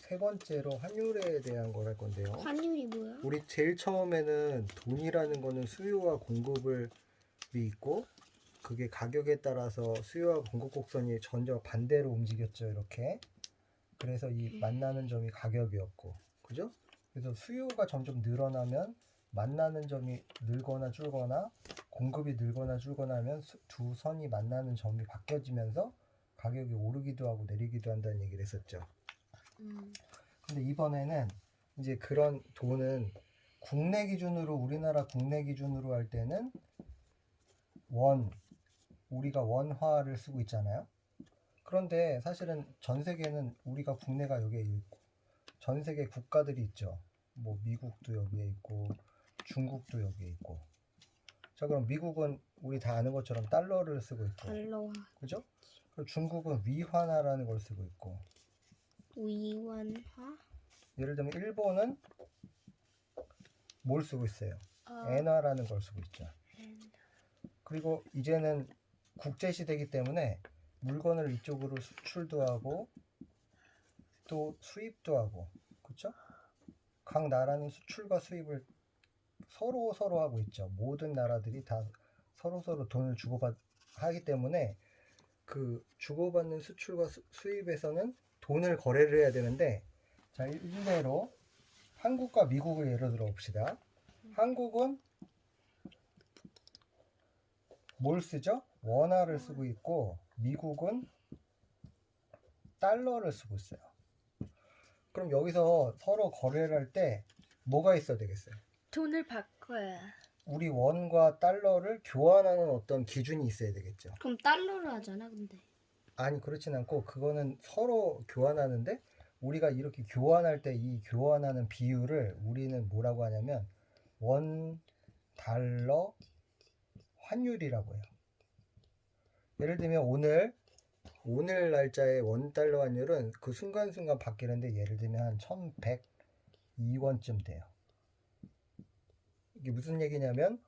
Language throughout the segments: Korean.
세 번째로 환율에 대한 걸 할 건데요. 환율이 뭐야? 우리 제일 처음에는 돈이라는 거는 수요와 공급을 있고 그게 가격에 따라서 수요와 공급 곡선이 전혀 반대로 움직였죠. 이렇게. 그래서 이 만나는 점이 가격이었고, 그죠? 그래서 수요가 점점 늘어나면 만나는 점이 늘거나 줄거나 공급이 늘거나 줄거나 하면 두 선이 만나는 점이 바뀌어지면서 가격이 오르기도 하고 내리기도 한다는 얘기를 했었죠. 근데 이번에는 이제 그런 돈은 국내 기준으로, 우리나라 국내 기준으로 할 때는 우리가 원화를 쓰고 있잖아요. 그런데 사실은 전 세계는 우리가 국내가 여기에 있고 전 세계 국가들이 있죠. 뭐 미국도 여기에 있고 중국도 여기에 있고. 자, 그럼 미국은 우리 다 아는 것처럼 달러를 쓰고 있고, 달러와 그죠? 그리고 중국은 위화나라는 걸 쓰고 있고, 위원화? 예를 들면 일본은 뭘 쓰고 있어요? 어, 엔화라는 걸 쓰고 있죠. 그리고 이제는 국제 시대이기 때문에 물건을 이쪽으로 수출도 하고 또 수입도 하고, 그렇죠? 각 나라는 수출과 수입을 서로 하고 있죠. 모든 나라들이 다 서로 돈을 하기 때문에 그 주고받는 수출과 수입에서는 돈을 거래를 해야 되는데, 자, 일례로 한국과 미국을 예로 들어 봅시다. 한국은 뭘 쓰죠? 원화를 쓰고 있고 미국은 달러를 쓰고 있어요. 그럼 여기서 서로 거래를 할 때 뭐가 있어야 되겠어요? 돈을 바꿔야. 우리 원과 달러를 교환하는 어떤 기준이 있어야 되겠죠. 그럼 달러로 하잖아, 근데. 아니, 그렇진 않고 그거는 서로 교환하는데 우리가 이렇게 교환할 때 이 교환하는 비율을 우리는 뭐라고 하냐면 원 달러 환율이라고 해요. 예를 들면 오늘 날짜의 원 달러 환율은 그 순간순간 바뀌는데 예를 들면 한 1102원쯤 돼요. 이게 무슨 얘기냐면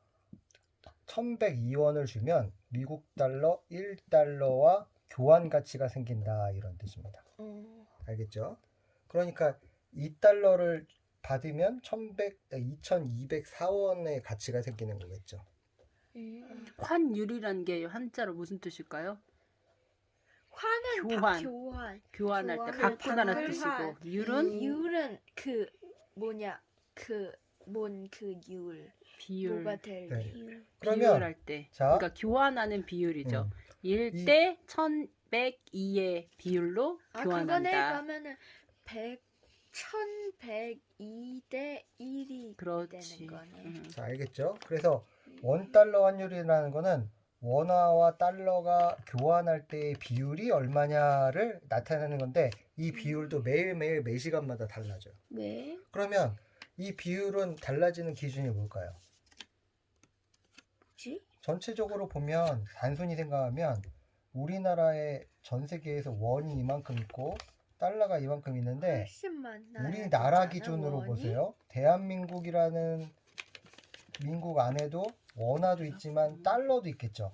1102원을 주면 미국 달러 1달러와 교환 가치가 생긴다, 이런 뜻입니다. 알겠죠? 그러니까 2달러를 받으면 2204원의 가치가 생기는 거겠죠. 환율이란 게 한자로 무슨 뜻일까요? 화는 교환. 교환. 교환할 때 교환. 바꾸다는 그 뜻이고 환. 율은 율은 그 뭐냐 그 율. 비율. 뭐가 될 네. 비율. 그러면 비율할 때. 자, 그러니까 교환하는 비율이죠. 음. 1대 1102의 비율로 그거네. 교환한다. 그러면은 1102대 1이 그렇지. 되는 거네. 자, 알겠죠? 그래서 원달러 환율이라는 거는 원화와 달러가 교환할 때의 비율이 얼마냐를 나타내는 건데 이 비율도 매일매일 매 시간마다 달라져요. 왜? 그러면 이 비율은 달라지는 기준이 뭘까요? 뭐지? 전체적으로 보면 단순히 생각하면 우리나라의 전 세계에서 원이 이만큼 있고 달러가 이만큼 있는데 훨씬 많아야 우리나라 되잖아, 기준으로 원이? 보세요. 대한민국이라는 민국 안에도 원화도 있지만 달러도 있겠죠.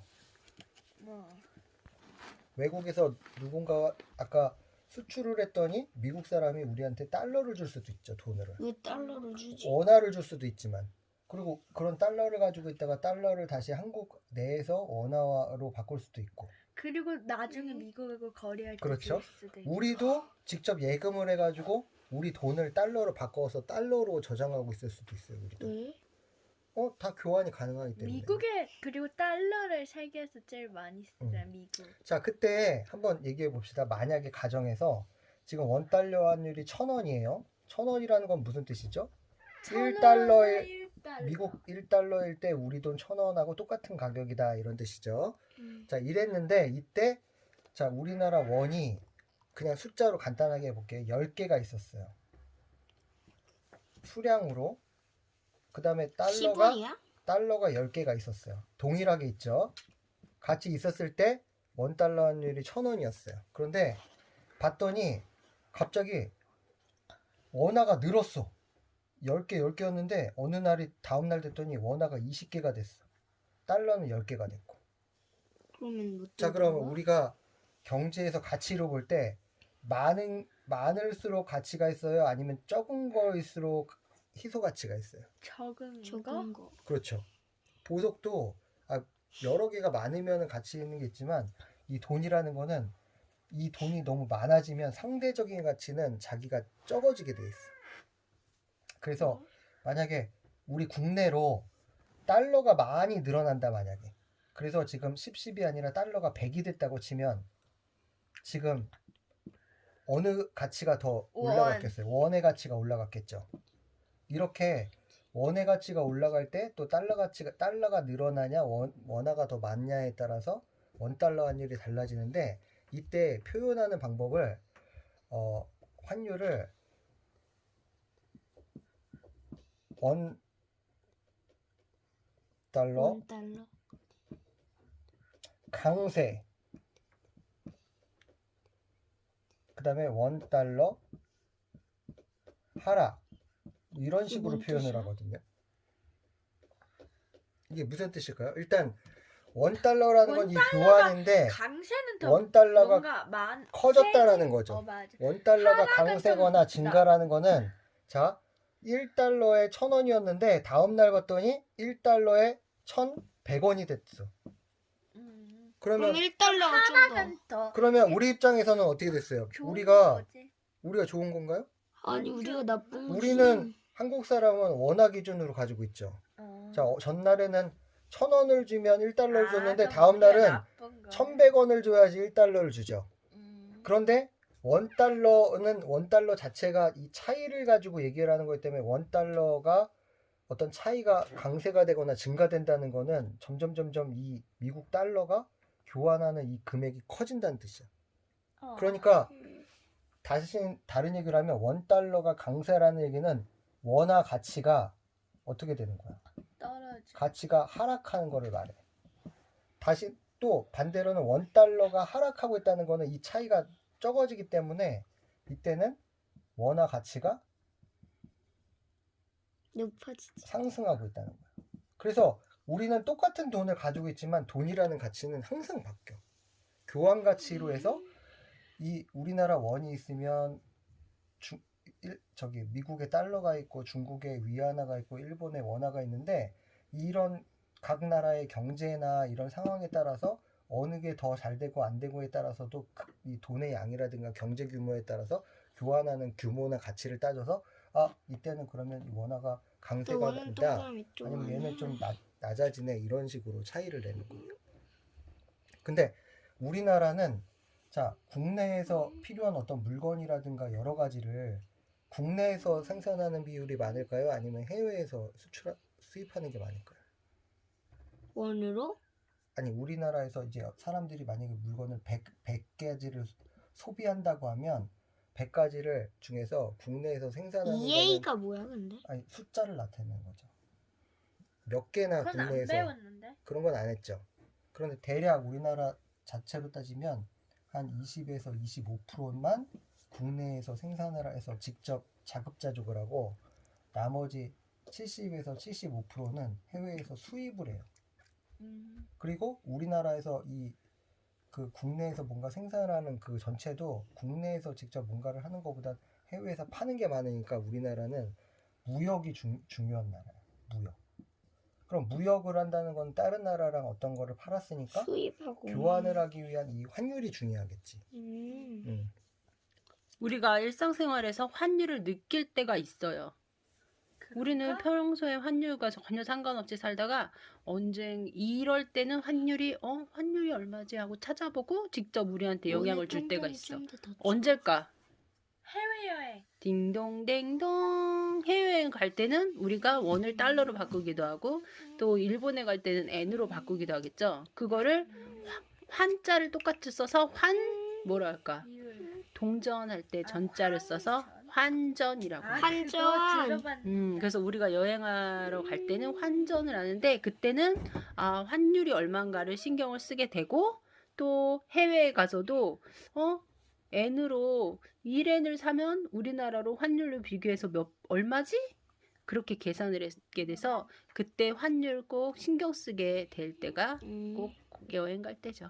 외국에서 누군가 아까 수출을 했더니 미국 사람이 우리한테 달러를 줄 수도 있죠. 돈을. 왜 달러를 주지? 원화를 줄 수도 있지만, 그리고 그런 달러를 가지고 있다가 달러를 다시 한국 내에서 원화로 바꿀 수도 있고. 그리고 나중에 미국하고 거래할 때 그렇죠. 줄 수도 있고. 우리도 직접 예금을 해가지고 우리 돈을 달러로 바꿔서 달러로 저장하고 있을 수도 있어요. 우리도. 왜? 다 교환이 가능하기 때문에. 미국에 그리고 달러를 세계에서 제일 많이 쓰잖아. 미국. 자, 그때 한번 얘기해 봅시다. 만약에 가정에서 지금 원 달러 환율이 1,000원이에요. 1,000원이라는 건 무슨 뜻이죠? 1달러에 미국 1달러일 때 우리 돈 1,000원하고 똑같은 가격이다, 이런 뜻이죠. 자, 이랬는데 이때 자, 우리나라 원이 그냥 숫자로 간단하게 해볼게요. 10개가 있었어요. 수량으로. 그 다음에 달러가 시분이야? 10개가 있었어요. 동일하게 있죠. 같이 있었을 때 원달러 환율이 1,000원이었어요. 그런데 봤더니 갑자기 원화가 늘었어. 10개였는데 어느 날이 다음날 됐더니 원화가 20개가 됐어. 달러는 10개가 됐고. 그러면 뭐 자, 그러면 우리가 경제에서 가치로 볼 때 많은 많을수록 가치가 있어요? 아니면 적은 거일수록 희소 가치가 있어요? 적은 거? 적은 거. 그렇죠. 보석도 여러 개가 많으면 가치 있는 게 있지만 이 돈이라는 거는 이 돈이 너무 많아지면 상대적인 가치는 자기가 적어지게 돼 있어. 그래서 만약에 우리 국내로 달러가 많이 늘어난다 만약에 그래서 지금 10이 아니라 달러가 100이 됐다고 치면 지금 어느 가치가 더 올라갔겠어요? 원의 가치가 올라갔겠죠. 이렇게 원의 가치가 올라갈 때 또 달러가 늘어나냐 원화가 더 많냐에 따라서 원달러 환율이 달라지는데 이때 표현하는 방법을 환율을 원 달러 $1. 강세 그 다음에 원 달러 하락 이런 식으로 뭔 표현을 뜻이야? 하거든요. 이게 무슨 뜻일까요? 일단 원 달러라는 건 이 교환인데 강세는 더 원 달러가 뭔가 커졌다라는 거죠. 맞아. 원 달러가 하락은 강세거나 좀 증가라는 거는 자 1달러에 1,000원이었는데 다음 날 봤더니 1달러에 1,100원이 됐어. 그럼 그러면 1달러가 좀 더. 하락은 더 그러면 우리 입장에서는 어떻게 됐어요? 좋은 우리가 거지. 좋은 건가요? 아니 우리가 나쁜 거지. 우리는 한국 사람은 원화 기준으로 가지고 있죠. 자, 전날에는 1,000원을 주면 1달러를 줬는데 다음 날은 1,100원을 줘야지 1달러를 주죠. 그런데 원달러는 원달러 자체가 이 차이를 가지고 얘기를 하는 거기 때문에 원달러가 어떤 차이가 강세가 되거나 증가된다는 거는 점점 이 미국 달러가 교환하는 이 금액이 커진다는 뜻이야. 그러니까 다시 다른 얘기를 하면 원달러가 강세라는 얘기는 원화 가치가 어떻게 되는 거야? 떨어지. 가치가 하락하는 거를 말해. 다시 또 반대로는 원달러가 하락하고 있다는 거는 이 차이가 적어지기 때문에 이때는 원화 가치가 높아지지. 상승하고 있다는 거야. 그래서 우리는 똑같은 돈을 가지고 있지만 돈이라는 가치는 항상 바뀌어. 교환 가치로 해서 이 우리나라 원이 있으면 미국의 달러가 있고 중국의 위안화가 있고 일본의 원화가 있는데 이런 각 나라의 경제나 이런 상황에 따라서 어느 게 더 잘 되고 안 되고에 따라서도 이 돈의 양이라든가 경제 규모에 따라서 교환하는 규모나 가치를 따져서 이때는 그러면 이 원화가 강세가 원은 된다 동그라미 좀 아니면 아니야. 얘는 좀 낮아지네 이런 식으로 차이를 내는 거예요. 근데 우리나라는 자 국내에서 필요한 어떤 물건이라든가 여러 가지를 국내에서 생산하는 비율이 많을까요? 아니면 해외에서 수입하는 게 많을까요? 원으로? 아니 우리나라에서 이제 사람들이 만약에 물건을 100가지를 소비한다고 하면 100가지를 중에서 국내에서 생산하는 거는 EA가 뭐야 근데? 아니 숫자를 나타내는 거죠. 몇 개나 그건 안 국내에서 배웠는데. 그런 건 안 했죠. 그런데 대략 우리나라 자체로 따지면 한 20에서 25%만 국내에서 생산을 해서 직접 자급자족을 하고 나머지 70에서 75%는 해외에서 수입을 해요. 그리고 우리나라에서 그 국내에서 뭔가 생산하는 그 전체도 국내에서 직접 뭔가를 하는 것보다 해외에서 파는 게 많으니까 우리나라는 무역이 중요한 나라예요. 무역. 그럼 무역을 한다는 건 다른 나라랑 어떤 거를 팔았으니까 수입하고 교환을 하기 위한 이 환율이 중요하겠지. 우리가 일상생활에서 환율을 느낄 때가 있어요. 우리는 평소에 환율과 전혀 상관없이 살다가 이럴 때는 환율이 얼마지 하고 찾아보고 직접 우리한테 영향을 줄 때가 있어. 언제일까? 해외여행. 딩동댕동. 해외여행 갈 때는 우리가 원을 달러로 바꾸기도 하고 또 일본에 갈 때는 엔으로 바꾸기도 하겠죠. 그거를 환자를 똑같이 써서 뭐랄까 동전할 때 전자를 써서 환전이라고 해요. 환전. 그래서 우리가 여행하러 갈 때는 환전을 하는데 그때는 환율이 얼마인가를 신경을 쓰게 되고 또 해외에 가서도 N으로 1N을 사면 우리나라로 환율로 비교해서 얼마지? 그렇게 계산을 하게 돼서 그때 환율 꼭 신경 쓰게 될 때가 꼭 여행 갈 때죠.